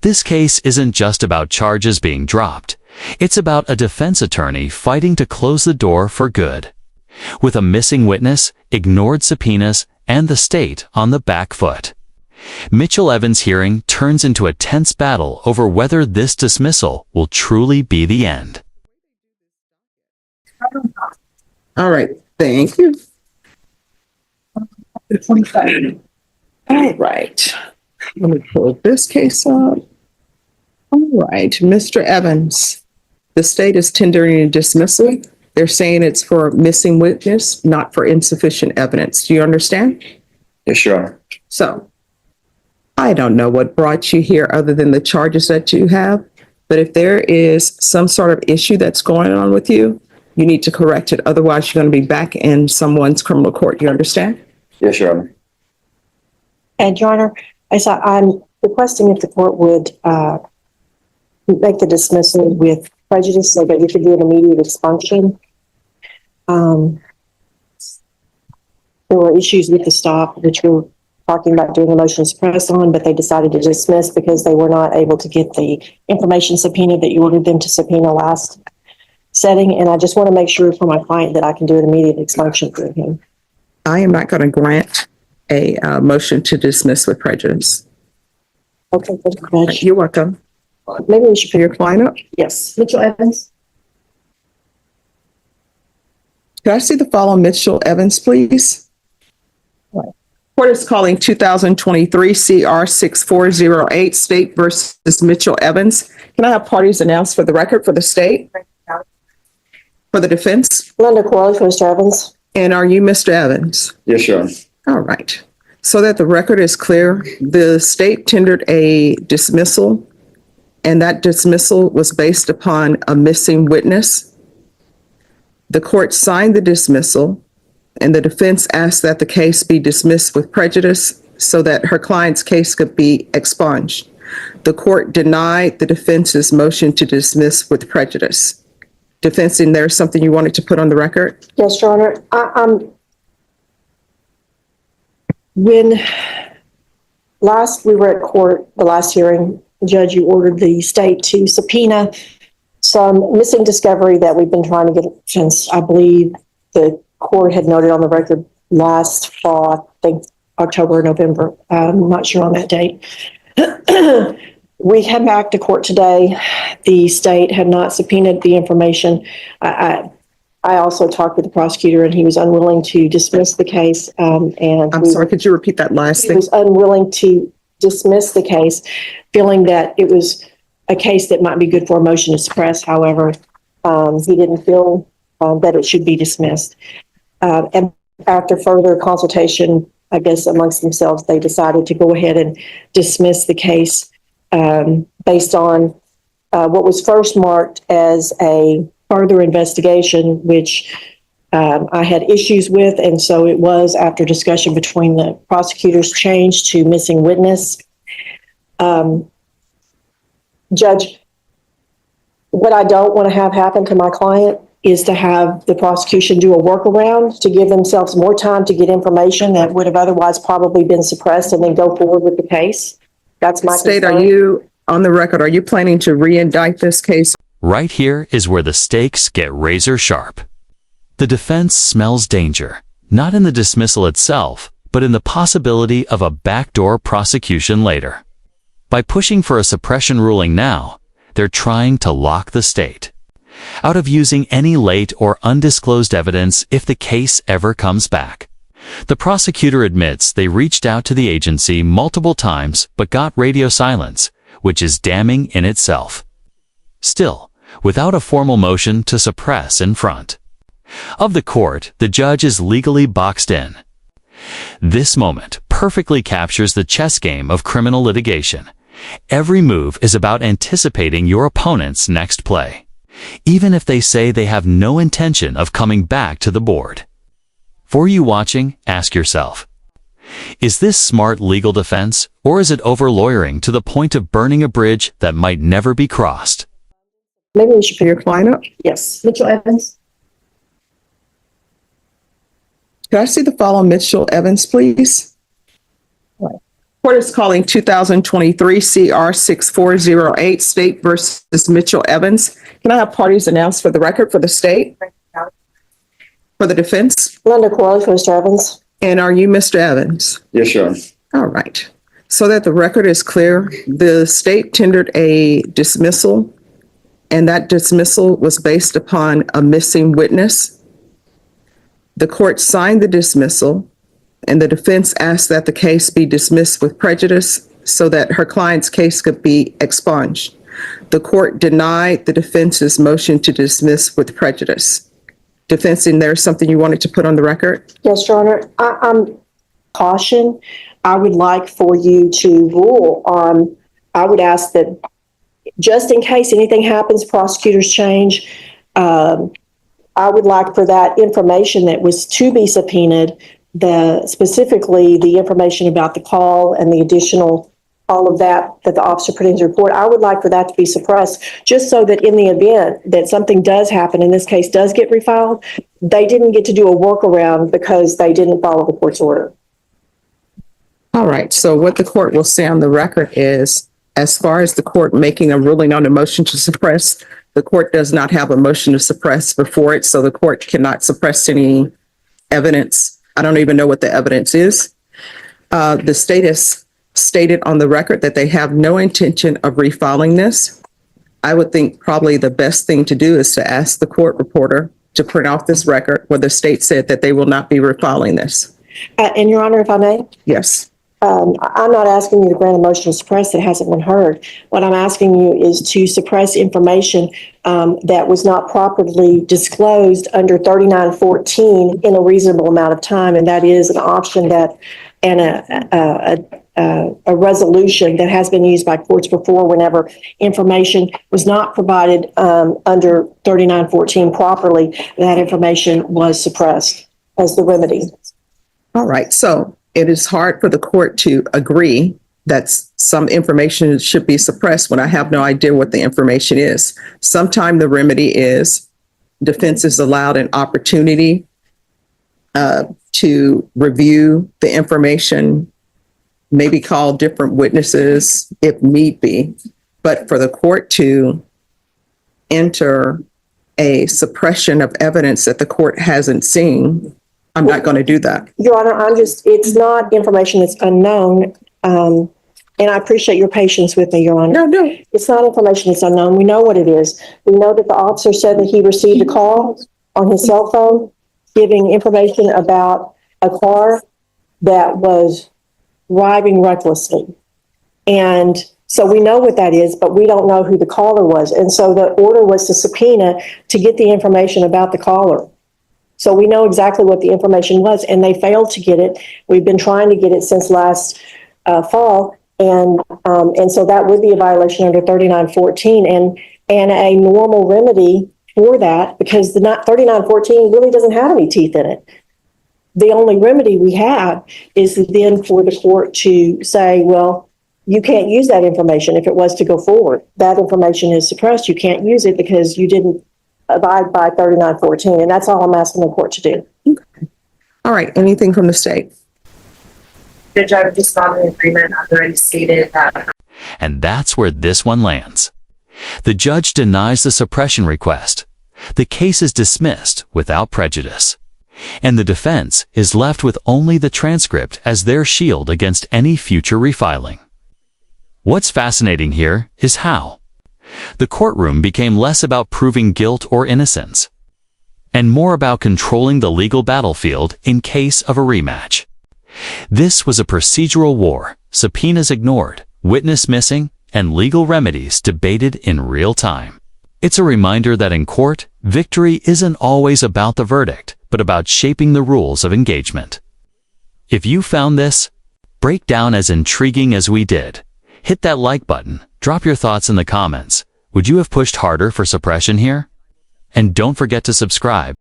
This case isn't just about charges being dropped. It's about a defense attorney fighting to close the door for good. With a missing witness, ignored subpoenas, and the state on the back foot. Mitchell Evans' hearing turns into a tense battle over whether this dismissal will truly be the end. All right, thank you. All right, let me pull this case up. All right, Mr. Evans, the state is tendering a dismissal. They're saying it's for missing witness, not for insufficient evidence. Do you understand? Yes, Your Honor. So, I don't know what brought you here other than the charges that you have, but if there is some sort of issue that's going on with you, you need to correct it. Otherwise, you're going to be back in someone's criminal court. You understand? Yes, Your Honor. And Your Honor, I'm requesting if the court would make the dismissal with prejudice so that we could do an immediate expunction. There were issues with the stop, which we were talking about doing a motion to suppress on, but they decided to dismiss because they were not able to get the information subpoena that you ordered them to subpoena last setting. And I just want to make sure for my client that I can do an immediate expunction for him. I am not going to grant a motion to dismiss with prejudice. Okay, thank you, Judge. You're welcome. Maybe we should Put your client up. Yes, Mitchell Evans. Could I see the following Mitchell Evans, please? Right. Court is calling 2023 CR 6408 State versus Mitchell Evans. Can I have parties announced for the record for the state? For the defense? Linda Corley for Mr. Evans. And are you Mr. Evans? Yes, Your Honor. All right. So that the record is clear, the state tendered a dismissal, and that dismissal was based upon a missing witness. The court signed the dismissal, and the defense asked that the case be dismissed with prejudice so that her client's case could be expunged. The court denied the defense's motion to dismiss with prejudice. Defense, and there's something you wanted to put on the record? Yes, Your Honor. When last we were at court, the last hearing, Judge, you ordered the state to subpoena some missing discovery that we've been trying to get since, I believe, the court had noted on the record last fall, I think October or November. I'm not sure on that date. We came back to court today. The state had not subpoenaed the information. I also talked with the prosecutor, and he was unwilling to dismiss the case. I'm sorry, could you repeat that last thing? He was unwilling to dismiss the case, feeling that it was a case that might be good for a motion to suppress. However, he didn't feel that it should be dismissed. And after further consultation, I guess amongst themselves, they decided to go ahead and dismiss the case based on what was first marked as a further investigation, which I had issues with. And so it was, after discussion between the prosecutors, changed to missing witness. Judge, what I don't want to have happen to my client is to have the prosecution do a workaround to give themselves more time to get information that would have otherwise probably been suppressed and then go forward with the case. That's my State, concern. are you, on the record, are you planning to re-indict this case? Right here is where the stakes get razor sharp. The defense smells danger, not in the dismissal itself, but in the possibility of a backdoor prosecution later. By pushing for a suppression ruling now, they're trying to lock the state out of using any late or undisclosed evidence if the case ever comes back. The prosecutor admits they reached out to the agency multiple times but got radio silence, which is damning in itself. Still, without a formal motion to suppress in front of the court, the judge is legally boxed in. This moment perfectly captures the chess game of criminal litigation. Every move is about anticipating your opponent's next play, even if they say they have no intention of coming back to the board. For you watching, ask yourself, is this smart legal defense, or is it over-lawyering to the point of burning a bridge that might never be crossed? Maybe we should Put your client up. Yes, Mitchell Evans. Could I see the following Mitchell Evans, please? Right. Court is calling 2023 CR 6408 State versus Mitchell Evans. Can I have parties announced for the record for the state? For the defense? Linda Corley for Mr. Evans. And are you Mr. Evans? Yes, Your Honor. All right. So that the record is clear, the state tendered a dismissal, and that dismissal was based upon a missing witness. The court signed the dismissal, and the defense asked that the case be dismissed with prejudice so that her client's case could be expunged. The court denied the defense's motion to dismiss with prejudice. Defense, and there's something you wanted to put on the record? Yes, Your Honor. I'm caution. I would like for you to rule on, I would ask that just in case anything happens, prosecutors change, I would like for that information that was to be subpoenaed, specifically the information about the call and the additional, all of that the officer put in his report, I would like for that to be suppressed, just so that in the event that something does happen, and this case does get refiled, they didn't get to do a workaround because they didn't follow the court's order. All right. So what the court will say on the record is, as far as the court making a ruling on a motion to suppress, the court does not have a motion to suppress before it, so the court cannot suppress any evidence. I don't even know what the evidence is. The state has stated on the record that they have no intention of refiling this. I would think probably the best thing to do is to ask the court reporter to print off this record where the state said that they will not be refiling this. And Your Honor, if I may? Yes. I'm not asking you to grant a motion to suppress that hasn't been heard. What I'm asking you is to suppress information that was not properly disclosed under 3914 in a reasonable amount of time, and that is an option that and a resolution that has been used by courts before whenever information was not provided under 3914 properly, that information was suppressed as the remedy. All right. So it is hard for the court to agree that some information should be suppressed when I have no idea what the information is. Sometimes the remedy is defense is allowed an opportunity to review the information, maybe call different witnesses if need be. But for the court to enter a suppression of evidence that the court hasn't seen, I'm not going to do that. Your Honor, it's not information that's unknown. And I appreciate your patience with me, Your Honor. No. It's not information that's unknown. We know what it is. We know that the officer said that he received a call on his cell phone giving information about a car that was driving recklessly. And so we know what that is, but we don't know who the caller was. And so the order was to subpoena to get the information about the caller. So we know exactly what the information was, and they failed to get it. We've been trying to get it since last fall, and so that would be a violation under 3914, and a normal remedy for that, because the 3914 really doesn't have any teeth in it. The only remedy we have is then for the court to say, well, you can't use that information if it was to go forward. That information is suppressed. You can't use it because you didn't abide by 3914, and that's all I'm asking the court to do. Okay. All right. Anything from the state? Judge, I would just not in agreement. I've already stated that. And that's where this one lands. The judge denies the suppression request. The case is dismissed without prejudice. And the defense is left with only the transcript as their shield against any future refiling. What's fascinating here is how the courtroom became less about proving guilt or innocence, and more about controlling the legal battlefield in case of a rematch. This was a procedural war, subpoenas ignored, witness missing, and legal remedies debated in real time. It's a reminder that in court, victory isn't always about the verdict, but about shaping the rules of engagement. If you found this breakdown as intriguing as we did, hit that like button, drop your thoughts in the comments. Would you have pushed harder for suppression here? And don't forget to subscribe.